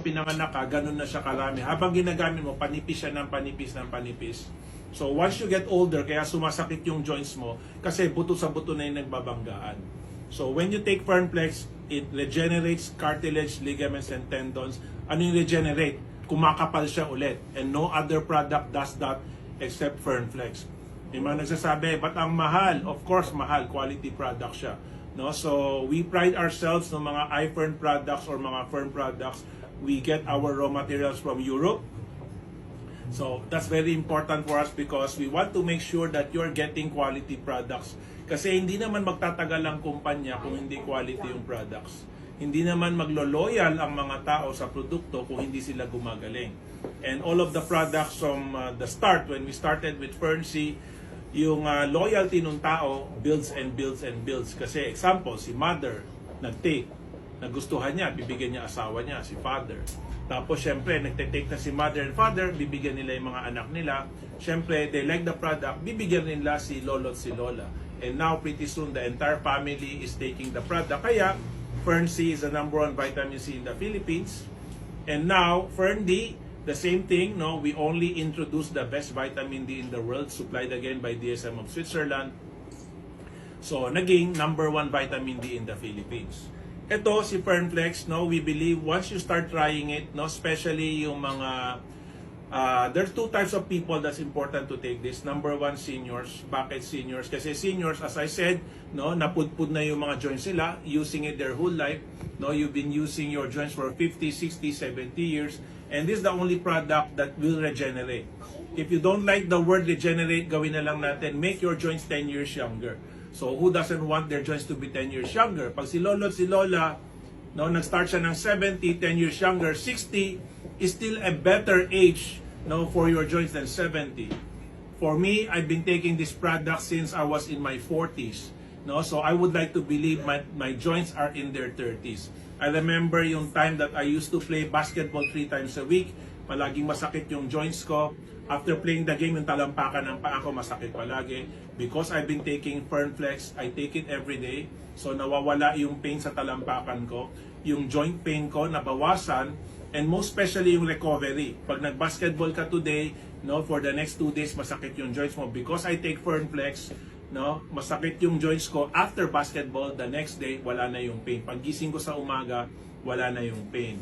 pinanganak ka, ganun na siya karami. Habang ginagamit mo, panipis siya ng panipis ng panipis. So once you get older, kaya sumasakit yung joints mo, kasi buto sa buto na yung nagbabanggaan. So when you take Fernflex, it regenerates cartilage, ligaments, and tendons. Ano yung regenerate? Kumakapal siya ulit. And no other product does that except Fernflex. Yung mga nagsasabi, ba't ang mahal? Of course, mahal. Quality product siya. No? So, we pride ourselves ng mga iFern products or mga Fern products. We get our raw materials from Europe. So, that's very important for us because we want to make sure that you're getting quality products. Kasi hindi naman magtatagal ang kumpanya kung hindi quality yung products. Hindi naman maglo-loyal ang mga tao sa produkto kung hindi sila gumagaling. And all of the products from the start, when we started with Ferncy, yung loyalty ng tao builds and builds and builds. Kasi example, si mother nag-take, nagustuhan niya, bibigyan niya asawa niya, si father. Tapos syempre, nagte-take na si mother and father, bibigyan nila yung mga anak nila. Syempre, they like the product, bibigyan nila si lolo at si lola. And now, pretty soon, the entire family is taking the product. Kaya, Fern C is the #1 vitamin C in the Philippines. And now, Fern D, the same thing, no? We only introduced the best vitamin D in the world, supplied again by DSM of Switzerland. So, naging #1 vitamin D in the Philippines. Ito, si Fernflex, no? We believe once you start trying it, no? Especially yung mga, there's two types of people that's important to take this. #1, seniors. Bakit seniors? Kasi seniors, as I said, no, napudpud na yung mga joints nila, using it their whole life. No, you've been using your joints for 50, 60, 70 years. And this is the only product that will regenerate. If you don't like the word regenerate, gawin na lang natin, make your joints 10 years younger. So who doesn't want their joints to be 10 years younger? Pag si lolo at si lola, no, nag-start siya ng 70, 10 years younger, 60 is still a better age, no, for your joints than 70. For me, I've been taking this product since I was in my 40s. No, so I would like to believe my joints are in their 30s. I remember yung time that I used to play basketball 3 times a week. Palaging masakit yung joints ko. After playing the game, yung talampakan ng paa ko masakit palagi. Because I've been taking Fernflex, I take it every day. So nawawala yung pain sa talampakan ko. Yung joint pain ko nabawasan. And most especially yung recovery. Pag nag-basketball ka today, no, for the next 2 days masakit yung joints mo. Because I take Fernflex, no, masakit yung joints ko after basketball, the next day wala na yung pain. Pag gising ko sa umaga, wala na yung pain.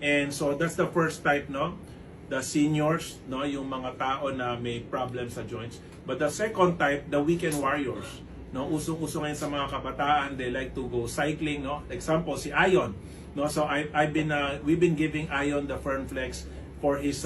And so that's the first type, no, the seniors, no, yung mga tao na may problem sa joints. But the second type, the weekend warriors, no, usong-uso ngayon sa mga kabataan, they like to go cycling, no. Example, si Ion, no, so we've been giving Ion the Fernflex for his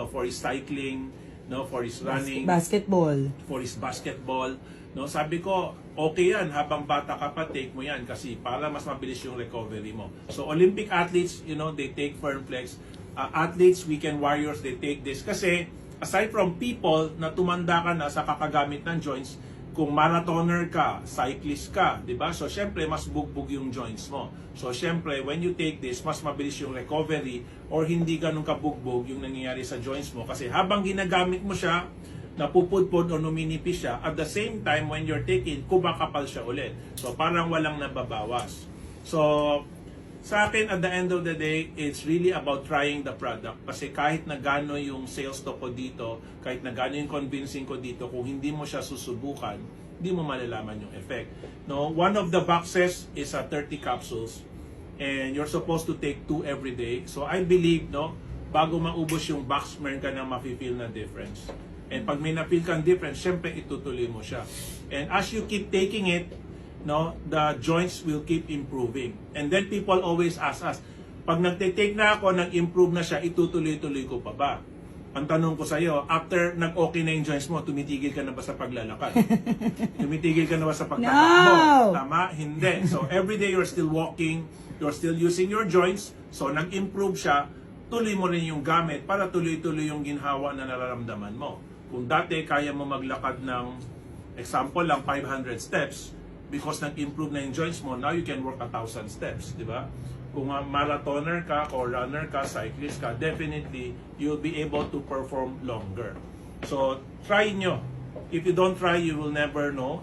for his cycling, no, for his running, basketball, for his basketball, no. Sabi ko, okay yan, habang bata ka pa, take mo yan kasi para mas mabilis yung recovery mo. So Olympic athletes, you know, they take Fernflex. Athletes, weekend warriors, they take this kasi aside from people na tumanda ka na sa kakagamit ng joints, kung marathoner ka, cyclist ka, di ba? So syempre mas bugbog yung joints mo. So syempre when you take this, mas mabilis yung recovery or hindi ganun kabugbog yung nangyayari sa joints mo kasi habang ginagamit mo siya, napupudpod o numinipis siya, at the same time when you're taking, kumakapal siya ulit. So parang walang nababawas. So sa akin, at the end of the day, it's really about trying the product. Kasi kahit na gano yung sales to ko dito, kahit na gano yung convincing ko dito, kung hindi mo siya susubukan, hindi mo malalaman yung effect. No, one of the boxes is 30 capsules. And you're supposed to take 2 every day. So I believe, no, bago maubos yung box, meron ka na mafe-feel na difference. And pag may na-feel kang difference, syempre itutuloy mo siya. And as you keep taking it, no, the joints will keep improving. And then people always ask us, pag nagtitake na ako, nag-improve na siya, itutuloy-tuloy ko pa ba? Ang tanong ko sa iyo, after nag-okay na yung joints mo, tumitigil ka na ba sa paglalakad? Tumitigil ka na ba sa pagtatakbo? No! Tama? Hindi. So every day you're still walking, you're still using your joints, so nag-improve siya, tuloy mo rin yung gamit para tuloy-tuloy yung ginhawa na nararamdaman mo. Kung dati kaya mo maglakad ng, example lang, 500 steps, because nag-improve na yung joints mo, now you can work 1,000 steps, di ba? Kung marathoner ka, or runner ka, cyclist ka, definitely, you'll be able to perform longer. So, try nyo. If you don't try, you will never know.